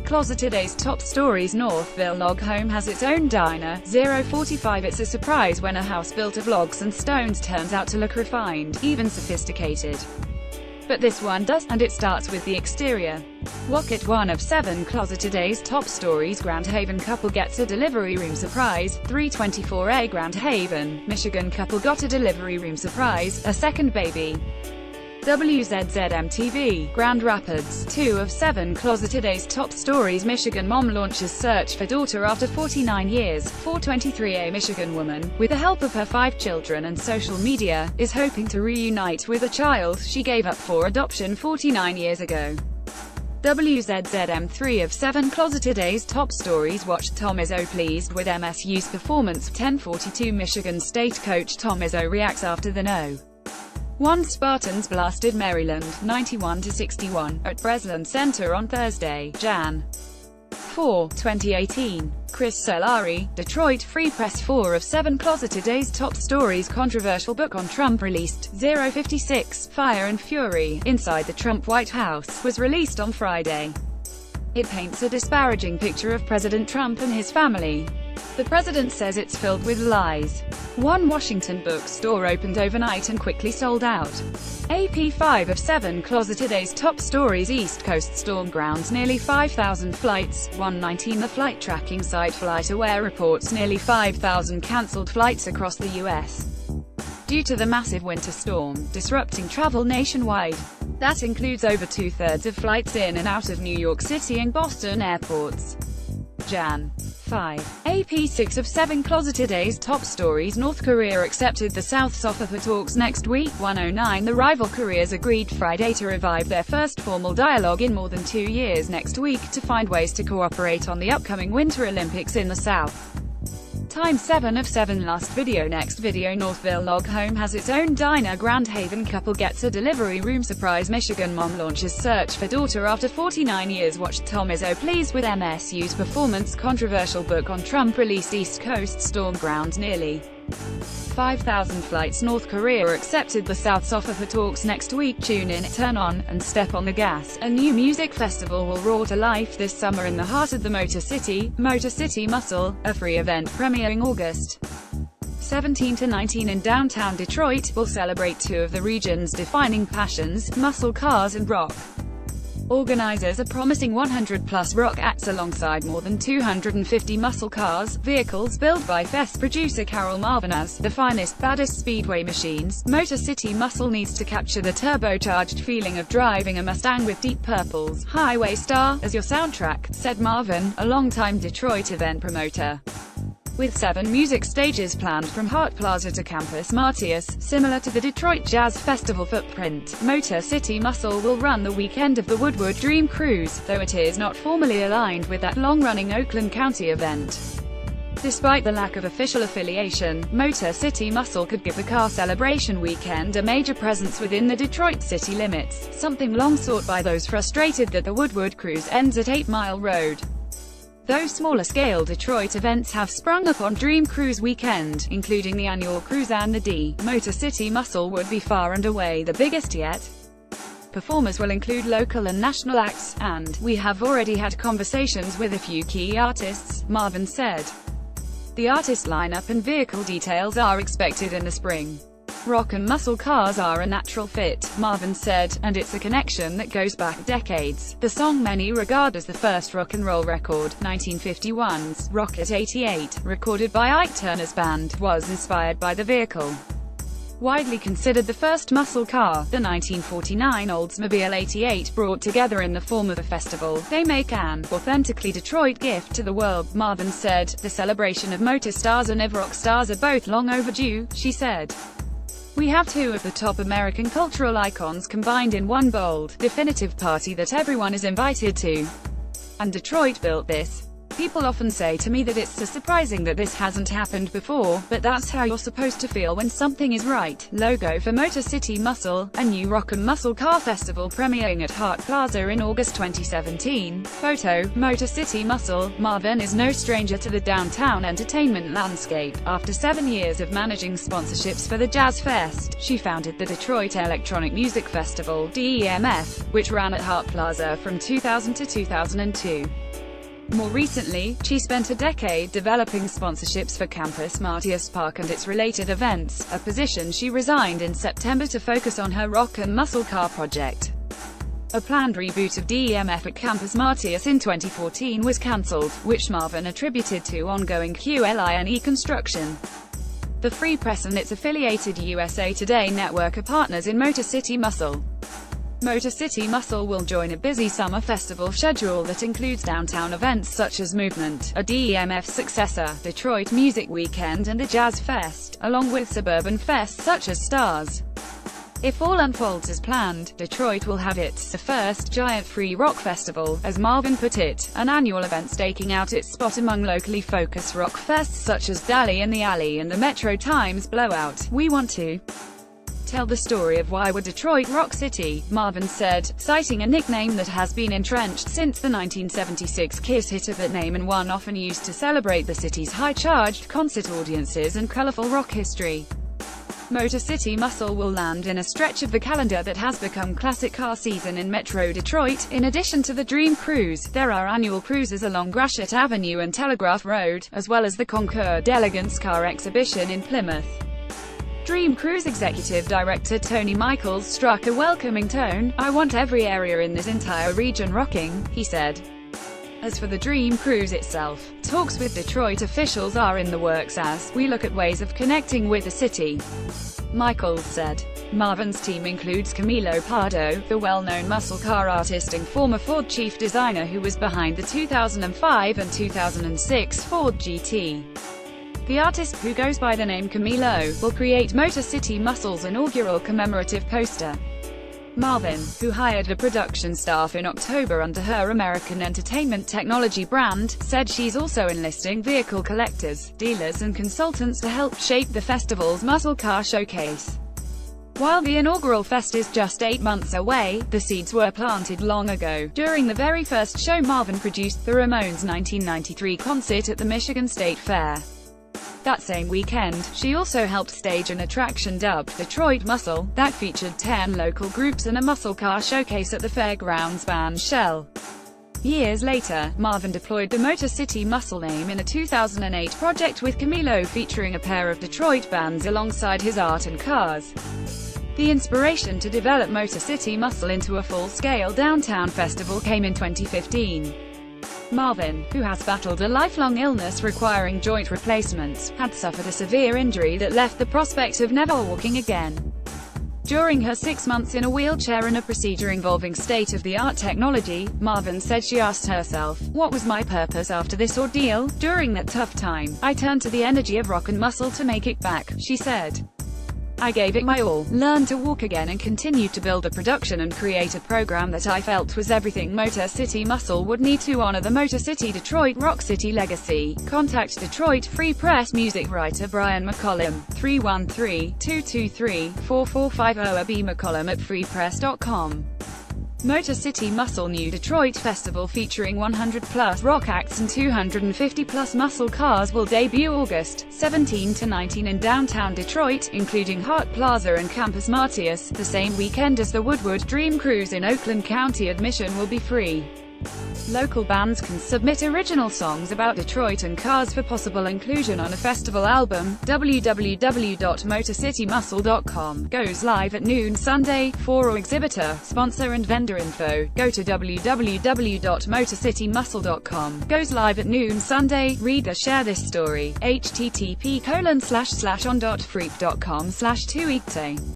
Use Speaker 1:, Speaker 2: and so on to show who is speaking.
Speaker 1: CLOSETODAY'S Top Stories Northville log home has its own diner. 045 It's a surprise when a house built of logs and stones turns out to look refined, even sophisticated. But this one does, and it starts with the exterior. Walk at 1 of 7 CLOSETODAY'S Top Stories Grand Haven couple gets a delivery room surprise. 324A Grand Haven, Michigan couple got a delivery room surprise, a second baby. WZZM-TV, Grand Rapids. 2 of 7 CLOSETODAY'S Top Stories Michigan mom launches search for daughter after 49 years. 423A Michigan woman, with the help of her 5 children and social media, is hoping to reunite with a child she gave up for adoption 49 years ago. WZZM 3 of 7 CLOSETODAY'S Top Stories watched Tom Izzo pleased with MSU's performance. 1042 Michigan State coach Tom Izzo reacts after the No.1 Spartans blasted Maryland, 91-61, at Breslin Center on Thursday, Jan. 4, 2018. Chris Solari, Detroit Free Press. 4 of 7 CLOSETODAY'S Top Stories controversial book on Trump released. 056, Fire and Fury, Inside the Trump White House, was released on Friday. It paints a disparaging picture of President Trump and his family. The president says it's filled with lies. One Washington bookstore opened overnight and quickly sold out. AP 5 of 7 CLOSETODAY'S Top Stories East Coast storm grounds nearly 5,000 flights. 119 The flight tracking site FlightAware reports nearly 5,000 cancelled flights across the U.S. due to the massive winter storm, disrupting travel nationwide. That includes over two-thirds of flights in and out of New York City and Boston airports. Jan. 5. AP 6 of 7 CLOSETODAY'S Top Stories North Korea accepted the South's offer for talks next week. 109 The rival Koreas agreed Friday to revive their first formal dialogue in more than 2 years next week to find ways to cooperate on the upcoming Winter Olympics in the South. Time 7 of 7 Last video Next video Northville log home has its own diner. Grand Haven couple gets a delivery room surprise. Michigan mom launches search for daughter after 49 years. Watched Tom Izzo pleased with MSU's performance. Controversial book on Trump released. East Coast storm grounds nearly 5,000 flights. North Korea accepted the South's offer for talks next week. Tune in, turn on, and step on the gas. A new music festival will roar to life this summer in the heart of the Motor City Muscle, a free event premiering August 17 to 19 in downtown Detroit, will celebrate 2 of the region's defining passions, muscle cars and rock. Organizers are promising 100-plus rock acts alongside more than 250 muscle cars, vehicles built by Fest producer Carol Marvin as the finest, baddest speedway machines. Motor City Muscle needs to capture the turbocharged feeling of driving a Mustang with Deep Purple's Highway Star as your soundtrack, said Marvin, a longtime Detroit event promoter. With 7 music stages planned from Hart Plaza to Campus Martius, similar to the Detroit Jazz Festival footprint, Motor City Muscle will run the weekend of the Woodward Dream Cruise, though it is not formally aligned with that long-running Oakland County event. Despite the lack of official affiliation, Motor City Muscle could give the car celebration weekend a major presence within the Detroit city limits, something long sought by those frustrated that the Woodward Cruise ends at 8 Mile Road. Though smaller-scale Detroit events have sprung up on Dream Cruise weekend, including the annual cruise and the Motor City Muscle would be far and away the biggest yet. Performers will include local and national acts, and we have already had conversations with a few key artists, Marvin said. The artist lineup and vehicle details are expected in the spring. Rock and muscle cars are a natural fit, Marvin said, and it's a connection that goes back decades. The song many regard as the first rock and roll record, 1951's Rocket 88, recorded by Ike Turner's band, was inspired by the vehicle. Widely considered the first muscle car, the 1949 Oldsmobile 88 brought together in the form of a festival, they make an authentically Detroit gift to the world, Marvin said. The celebration of motor stars and rock stars are both long overdue, she said. We have 2 of the top American cultural icons combined in one bold, definitive party that everyone is invited to. And Detroit built this. People often say to me that it's so surprising that this hasn't happened before, but that's how you're supposed to feel when something is right. Logo for Motor City Muscle, a new rock and muscle car festival premiering at Hart Plaza in August 2017. Photo, Motor City Muscle. Marvin is no stranger to the downtown entertainment landscape. After 7 years of managing sponsorships for the Jazz Fest, she founded the Detroit Electronic Music Festival, DEMF, which ran at Hart Plaza from 2000 to 2002. More recently, she spent a decade developing sponsorships for Campus Martius Park and its related events, a position she resigned in September to focus on her rock and muscle car project. A planned reboot of DEMF at Campus Martius in 2014 was cancelled, which Marvin attributed to ongoing QLINE construction. The Free Press and its affiliated USA Today network are partners in Motor City Muscle. Motor City Muscle will join a busy summer festival schedule that includes downtown events such as Movement, a DEMF successor, Detroit Music Weekend and a Jazz Fest, along with suburban fests such as Stars. If all unfolds as planned, Detroit will have its first giant free rock festival, as Marvin put it, an annual event staking out its spot among locally focused rock fests such as Dali in the Alley and the Metro Times Blowout. "We want to tell the story of why we're Detroit Rock City," Marvin said, citing a nickname that has been entrenched since the 1976 Kiss hit of that name and one often used to celebrate the city's high-charged concert audiences and colorful rock history. Motor City Muscle will land in a stretch of the calendar that has become classic car season in Metro Detroit. In addition to the Dream Cruise, there are annual cruises along Gratiot Avenue and Telegraph Road, as well as the Concours d'Elegance car exhibition in Plymouth. Dream Cruise Executive Director Tony Michaels struck a welcoming tone. "I want every area in this entire region rocking," he said. As for the Dream Cruise itself, talks with Detroit officials are in the works as we look at ways of connecting with the city, Michaels said. Marvin's team includes Camilo Pardo, the well-known muscle car artist and former Ford chief designer who was behind the 2005 and 2006 Ford GT. The artist, who goes by the name Camilo, will create Motor City Muscle's inaugural commemorative poster. Marvin, who hired a production staff in October under her American entertainment technology brand, said she's also enlisting vehicle collectors, dealers and consultants to help shape the festival's muscle car showcase. While the inaugural fest is just 8 months away, the seeds were planted long ago. During the very first show Marvin produced, the Ramones' 1993 concert at the Michigan State Fair. That same weekend, she also helped stage an attraction dubbed Detroit Muscle, that featured 10 local groups and a muscle car showcase at the fairgrounds band Shell. Years later, Marvin deployed the Motor City Muscle name in a 2008 project with Camilo featuring a pair of Detroit bands alongside his art and cars. The inspiration to develop Motor City Muscle into a full-scale downtown festival came in 2015. Marvin, who has battled a lifelong illness requiring joint replacements, had suffered a severe injury that left the prospect of never walking again. During her 6 months in a wheelchair and a procedure involving state-of-the-art technology, Marvin said she asked herself, "What was my purpose after this ordeal? During that tough time, I turned to the energy of rock and muscle to make it back," she said. "I gave it my all, learned to walk again and continued to build a production and create a program that I felt was everything Motor City Muscle would need to honor the Motor City Detroit Rock City legacy." Contact Detroit Free Press music writer Brian McCollum, 313-223-4450 or bmccollum@freepress.com. Motor City Muscle New Detroit Festival featuring 100-plus rock acts and 250-plus muscle cars will debut August 17 to 19 in downtown Detroit, including Hart Plaza and Campus Martius. The same weekend as the Woodward Dream Cruise in Oakland County, admission will be free. Local bands can submit original songs about Detroit and cars for possible inclusion on a festival album. www.motorcitymuscle.com goes live at noon Sunday. For exhibitor, sponsor and vendor info, go to www.motorcitymuscle.com. Goes live at noon Sunday. Read or share this story. http://on.freep.com/2eekte